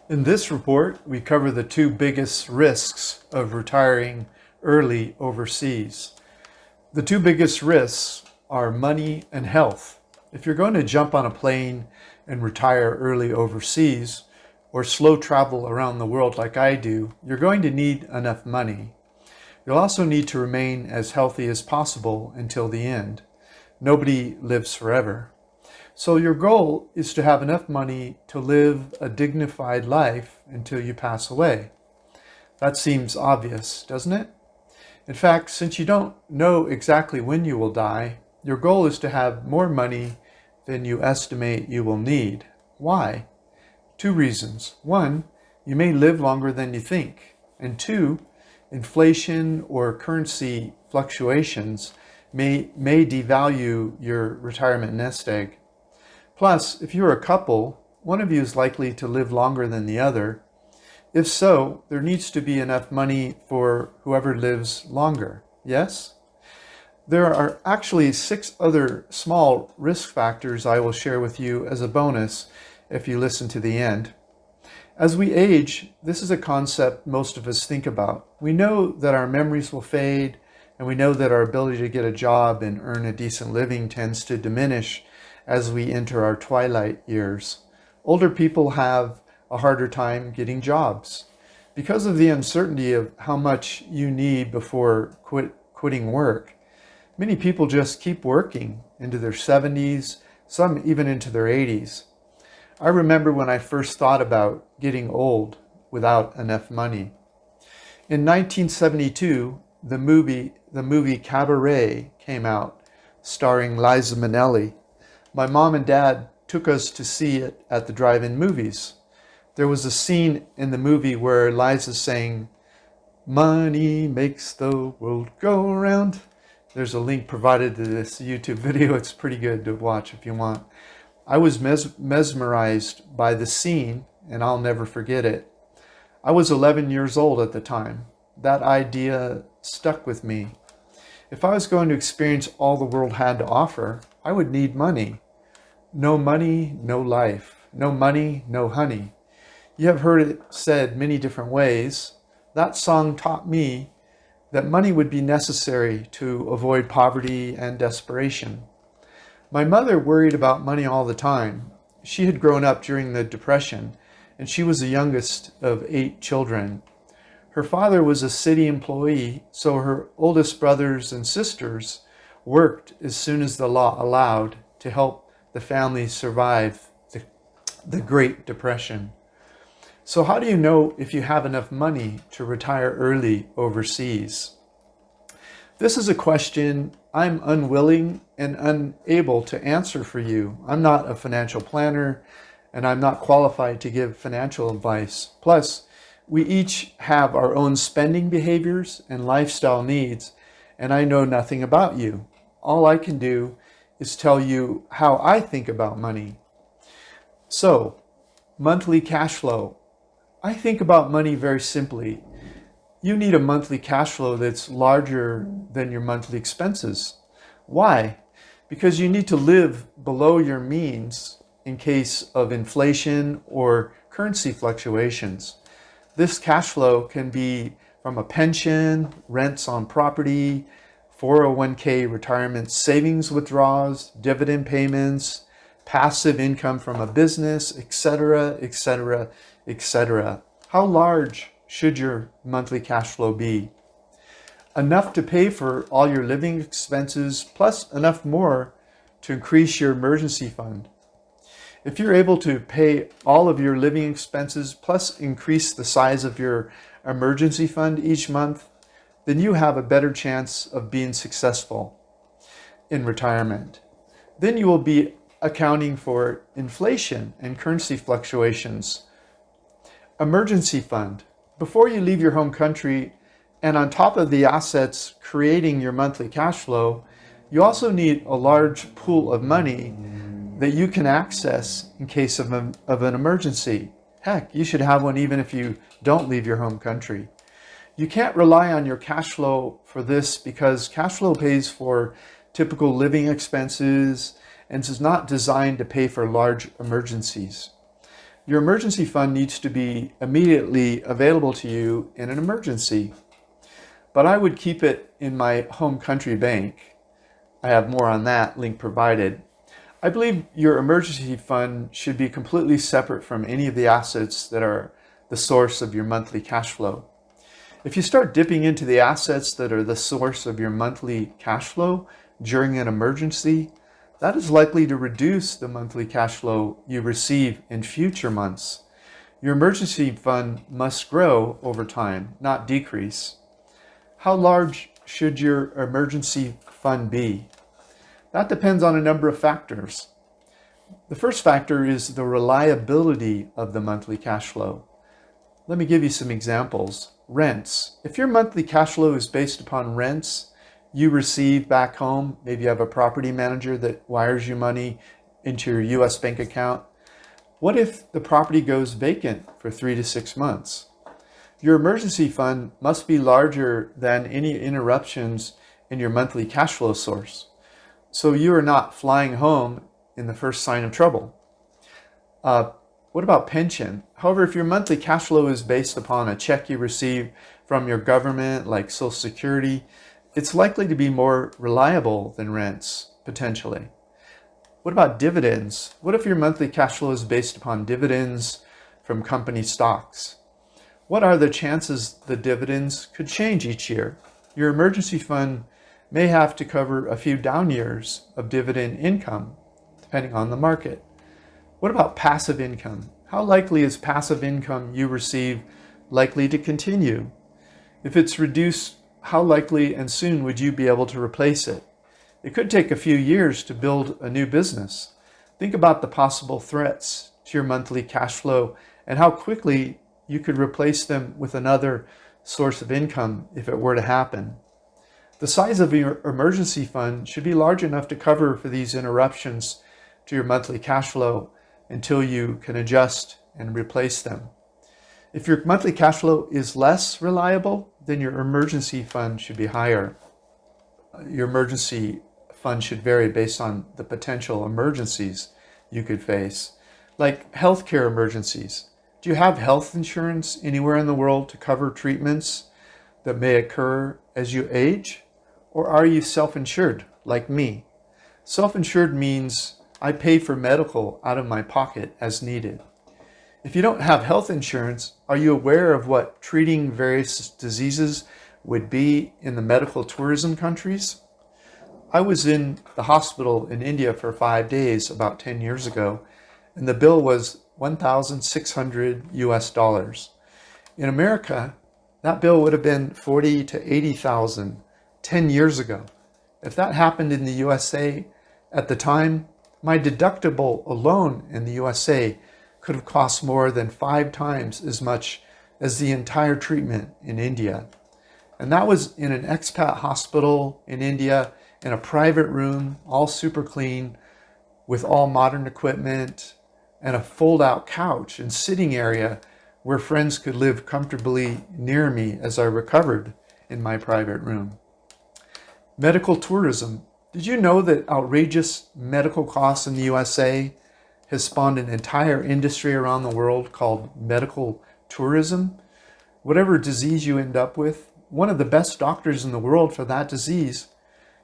In this report, we cover the two biggest risks of retiring early overseas. The two biggest risks are money and health. If you're going to jump on a plane and retire early overseas, or slow travel around the world like I do, you're going to need enough money. You'll also need to remain as healthy as possible until the end. Nobody lives forever. So your goal is to have enough money to live a dignified life until you pass away. That seems obvious, doesn't it? In fact, since you don't know exactly when you will die, your goal is to have more money than you estimate you will need. Why? Two reasons. One, you may live longer than you think. And two, inflation or currency fluctuations may devalue your retirement nest egg. Plus, if you're a couple, one of you is likely to live longer than the other. If so, there needs to be enough money for whoever lives longer. Yes? There are actually 6 other small risk factors I will share with you as a bonus if you listen to the end. As we age, this is a concept most of us think about. We know that our memories will fade, and we know that our ability to get a job and earn a decent living tends to diminish as we enter our twilight years. Older people have a harder time getting jobs. Because of the uncertainty of how much you need before quitting work, many people just keep working into their 70s, some even into their 80s. I remember when I first thought about getting old without enough money. In 1972, the movie Cabaret came out, starring Liza Minnelli. My mom and dad took us to see it at the drive-in movies. There was a scene in the movie where Liza sang, "Money makes the world go round." There's a link provided to this YouTube video. It's pretty good to watch if you want. I was mesmerized by the scene, and I'll never forget it. I was 11 years old at the time. That idea stuck with me. If I was going to experience all the world had to offer, I would need money. No money, no life. No money, no honey. You have heard it said many different ways. That song taught me that money would be necessary to avoid poverty and desperation. My mother worried about money all the time. She had grown up during the Depression, and she was the youngest of 8 children. Her father was a city employee, so her oldest brothers and sisters worked as soon as the law allowed to help the family survive the Great Depression. So how do you know if you have enough money to retire early overseas? This is a question I'm unwilling and unable to answer for you. I'm not a financial planner, and I'm not qualified to give financial advice. Plus, we each have our own spending behaviors and lifestyle needs, and I know nothing about you. All I can do is tell you how I think about money. So, monthly cash flow. I think about money very simply. You need a monthly cash flow that's larger than your monthly expenses. Why? Because you need to live below your means in case of inflation or currency fluctuations. This cash flow can be from a pension, rents on property, 401k retirement savings withdrawals, dividend payments, passive income from a business, etc., etc., etc. How large should your monthly cash flow be? Enough to pay for all your living expenses, plus enough more to increase your emergency fund. If you're able to pay all of your living expenses, plus increase the size of your emergency fund each month, then you have a better chance of being successful in retirement. Then you will be accounting for inflation and currency fluctuations. Emergency fund. Before you leave your home country, and on top of the assets creating your monthly cash flow, you also need a large pool of money that you can access in case of an emergency. Heck, you should have one even if you don't leave your home country. You can't rely on your cash flow for this because cash flow pays for typical living expenses and is not designed to pay for large emergencies. Your emergency fund needs to be immediately available to you in an emergency. But I would keep it in my home country bank. I have more on that, link provided. I believe your emergency fund should be completely separate from any of the assets that are the source of your monthly cash flow. If you start dipping into the assets that are the source of your monthly cash flow during an emergency, that is likely to reduce the monthly cash flow you receive in future months. Your emergency fund must grow over time, not decrease. How large should your emergency fund be? That depends on a number of factors. The first factor is the reliability of the monthly cash flow. Let me give you some examples. Rents. If your monthly cash flow is based upon rents you receive back home, maybe you have a property manager that wires you money into your US bank account. What if the property goes vacant for 3 to 6 months? Your emergency fund must be larger than any interruptions in your monthly cash flow source, so you are not flying home in the first sign of trouble. What about pension? However, if your monthly cash flow is based upon a check you receive from your government, like Social Security, it's likely to be more reliable than rents, potentially. What about dividends? What if your monthly cash flow is based upon dividends from company stocks? What are the chances the dividends could change each year? Your emergency fund may have to cover a few down years of dividend income, depending on the market. What about passive income? How likely is passive income you receive likely to continue? If it's reduced, how likely and soon would you be able to replace it? It could take a few years to build a new business. Think about the possible threats to your monthly cash flow and how quickly you could replace them with another source of income if it were to happen. The size of your emergency fund should be large enough to cover for these interruptions to your monthly cash flow until you can adjust and replace them. If your monthly cash flow is less reliable, then your emergency fund should be higher. Your emergency fund should vary based on the potential emergencies you could face, like healthcare emergencies. Do you have health insurance anywhere in the world to cover treatments that may occur as you age? Or are you self-insured, like me? Self-insured means I pay for medical out of my pocket as needed. If you don't have health insurance, are you aware of what treating various diseases would be in the medical tourism countries? I was in the hospital in India for 5 days about 10 years ago, and the bill was $1,600 US. In America, that bill would have been $40,000 to $80,000 10 years ago. If that happened in the USA at the time, my deductible alone in the USA could have cost more than 5 times as much as the entire treatment in India. And that was in an expat hospital in India, in a private room, all super clean, with all modern equipment, and a fold-out couch and sitting area where friends could live comfortably near me as I recovered in my private room. Medical tourism. Did you know that outrageous medical costs in the USA has spawned an entire industry around the world called medical tourism? Whatever disease you end up with, one of the best doctors in the world for that disease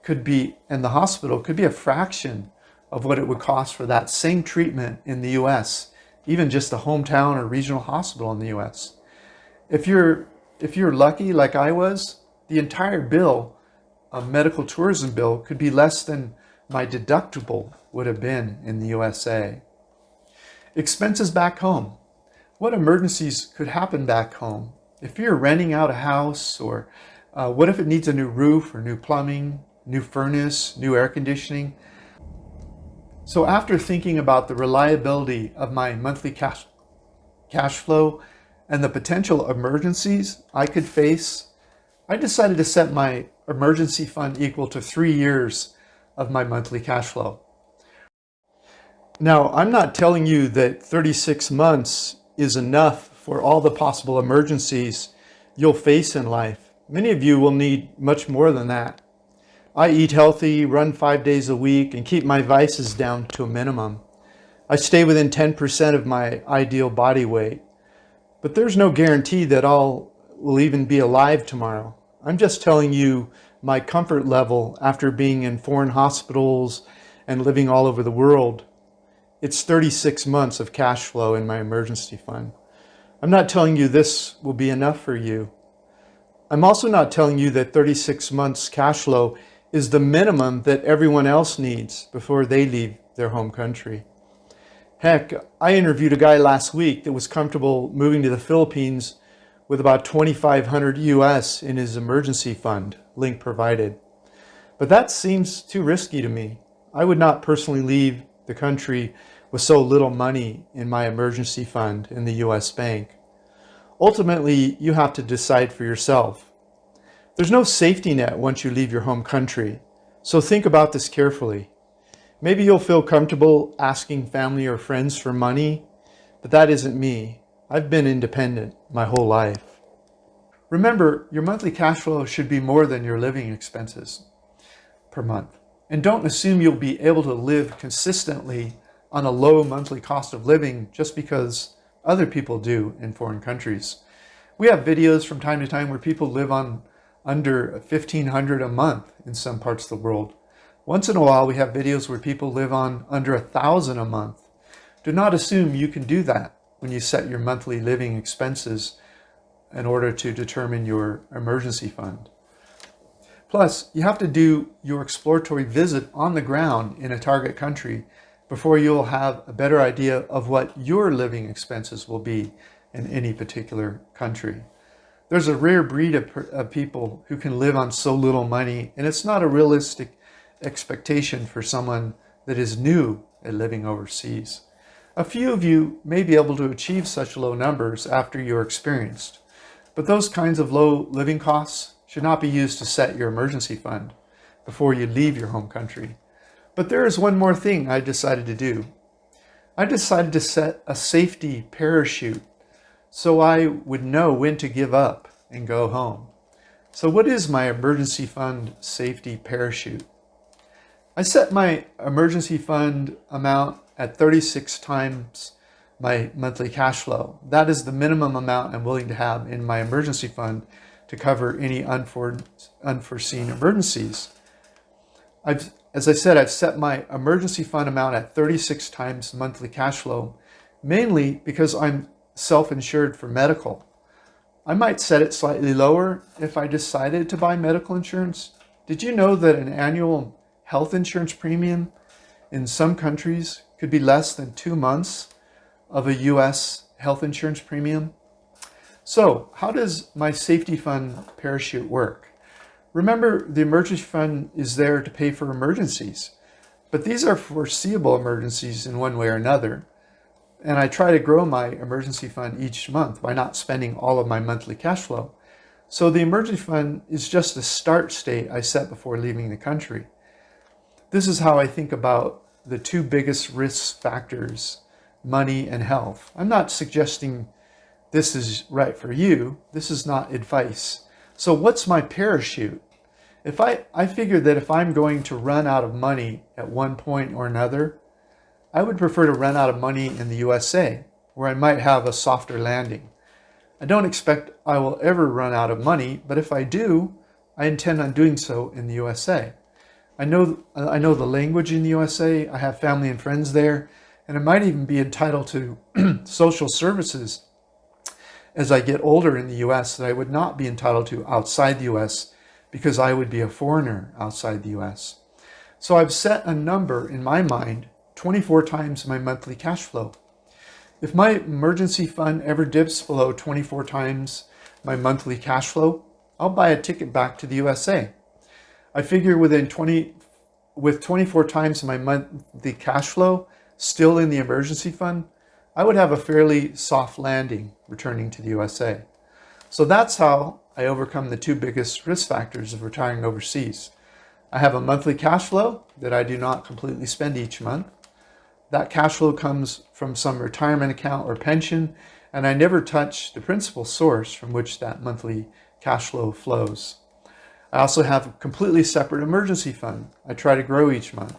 could be, and the hospital could be a fraction of what it would cost for that same treatment in the US, even just a hometown or regional hospital in the US. If you're lucky like I was, the entire bill, a medical tourism bill, could be less than my deductible would have been in the USA. Expenses back home. What emergencies could happen back home? If you're renting out a house, or what if it needs a new roof or new plumbing, new furnace, new air conditioning? So after thinking about the reliability of my monthly cash flow and the potential emergencies I could face, I decided to set my emergency fund equal to 3 years of my monthly cash flow. Now, I'm not telling you that 36 months is enough for all the possible emergencies you'll face in life. Many of you will need much more than that. I eat healthy, run 5 days a week, and keep my vices down to a minimum. I stay within 10% of my ideal body weight. But there's no guarantee that I'll will even be alive tomorrow. I'm just telling you my comfort level after being in foreign hospitals and living all over the world. It's 36 months of cash flow in my emergency fund. I'm not telling you this will be enough for you. I'm also not telling you that 36 months cash flow is the minimum that everyone else needs before they leave their home country. Heck, I interviewed a guy last week that was comfortable moving to the Philippines with about $2,500 US in his emergency fund, link provided. But that seems too risky to me. I would not personally leave the country with so little money in my emergency fund in the US bank. Ultimately, you have to decide for yourself. There's no safety net once you leave your home country, so think about this carefully. Maybe you'll feel comfortable asking family or friends for money, but that isn't me. I've been independent my whole life. Remember, your monthly cash flow should be more than your living expenses per month. And don't assume you'll be able to live consistently on a low monthly cost of living just because other people do in foreign countries. We have videos from time to time where people live on under $1,500 a month in some parts of the world. Once in a while, we have videos where people live on under $1,000 a month. Do not assume you can do that when you set your monthly living expenses in order to determine your emergency fund. Plus, you have to do your exploratory visit on the ground in a target country before you'll have a better idea of what your living expenses will be in any particular country. There's a rare breed of people who can live on so little money, and it's not a realistic expectation for someone that is new at living overseas. A few of you may be able to achieve such low numbers after you're experienced, but those kinds of low living costs should not be used to set your emergency fund before you leave your home country. But there is one more thing I decided to do. I decided to set a safety parachute so I would know when to give up and go home. So what is my emergency fund safety parachute? I set my emergency fund amount at 36 times my monthly cash flow. That is the minimum amount I'm willing to have in my emergency fund to cover any unforeseen emergencies. As I said, I've set my emergency fund amount at 36 times monthly cash flow, mainly because I'm self-insured for medical. I might set it slightly lower if I decided to buy medical insurance. Did you know that an annual health insurance premium in some countries could be less than 2 months of a US health insurance premium? So, how does my safety fund parachute work? Remember, the emergency fund is there to pay for emergencies, but these are foreseeable emergencies in one way or another. And I try to grow my emergency fund each month by not spending all of my monthly cash flow. So the emergency fund is just a start state I set before leaving the country. This is how I think about the two biggest risk factors, money and health. I'm not suggesting this is right for you. This is not advice. So what's my parachute? I figure that if I'm going to run out of money at one point or another, I would prefer to run out of money in the USA, where I might have a softer landing. I don't expect I will ever run out of money, but if I do, I intend on doing so in the USA. I know the language in the USA, I have family and friends there, and I might even be entitled to social services as I get older in the US that I would not be entitled to outside the US because I would be a foreigner outside the US. So I've set a number in my mind, 24 times my monthly cash flow. If my emergency fund ever dips below 24 times my monthly cash flow, I'll buy a ticket back to the USA. I figure with 24 times my monthly cash flow still in the emergency fund, I would have a fairly soft landing returning to the USA. So that's how I overcome the two biggest risk factors of retiring overseas. I have a monthly cash flow that I do not completely spend each month. That cash flow comes from some retirement account or pension, and I never touch the principal source from which that monthly cash flow flows. I also have a completely separate emergency fund I try to grow each month,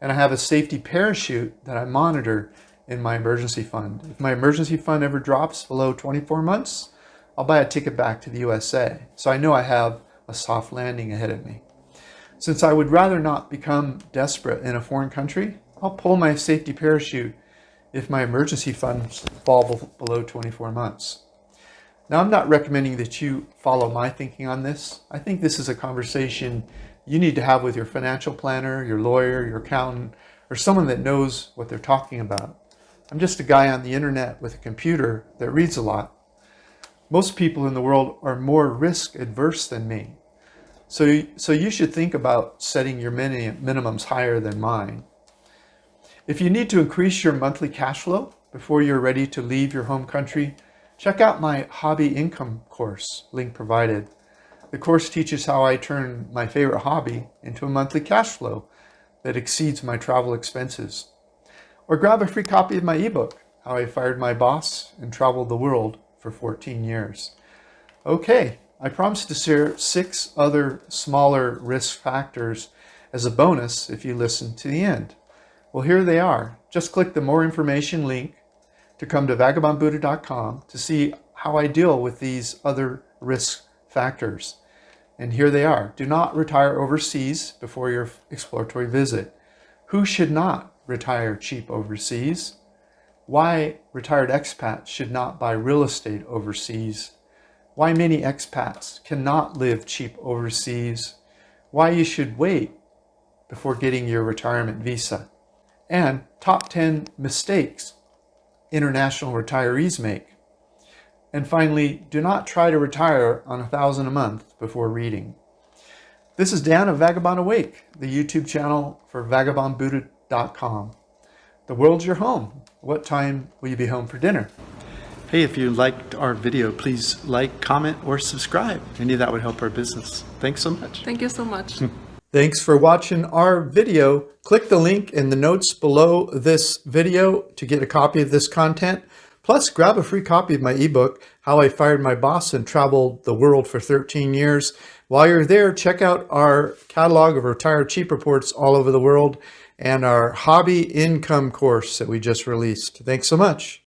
and I have a safety parachute that I monitor in my emergency fund. If my emergency fund ever drops below 24 months, I'll buy a ticket back to the USA. So I know I have a soft landing ahead of me. Since I would rather not become desperate in a foreign country, I'll pull my safety parachute if my emergency funds fall below 24 months. Now, I'm not recommending that you follow my thinking on this. I think this is a conversation you need to have with your financial planner, your lawyer, your accountant, or someone that knows what they're talking about. I'm just a guy on the internet with a computer that reads a lot. Most people in the world are more risk adverse than me. So you should think about setting your minimums higher than mine. If you need to increase your monthly cash flow before you're ready to leave your home country, check out my hobby income course, link provided. The course teaches how I turn my favorite hobby into a monthly cash flow that exceeds my travel expenses. Or grab a free copy of my ebook, How I Fired My Boss and Traveled the World for 14 years. Okay, I promised to share 6 other smaller risk factors as a bonus if you listen to the end. Well, here they are. Just click the more information link to come to vagabondbuddha.com to see how I deal with these other risk factors. And here they are. Do not retire overseas before your exploratory visit. Who should not retire cheap overseas? Why retired expats should not buy real estate overseas? Why many expats cannot live cheap overseas? Why you should wait before getting your retirement visa? And top 10 mistakes international retirees make. And finally, do not try to retire on $1,000 a month before reading. This is Dan of Vagabond Awake, the YouTube channel for vagabondbuddha.com. The world's your home. What time will you be home for dinner? Hey, if you liked our video, please like, comment, or subscribe. Any of that would help our business. Thanks so much. Thank you so much. Thanks for watching our video. Click the link in the notes below this video to get a copy of this content. Plus, grab a free copy of my ebook, How I Fired My Boss and Traveled the World for 13 Years. While you're there, check out our catalog of retired cheap reports all over the world and our hobby income course that we just released. Thanks so much.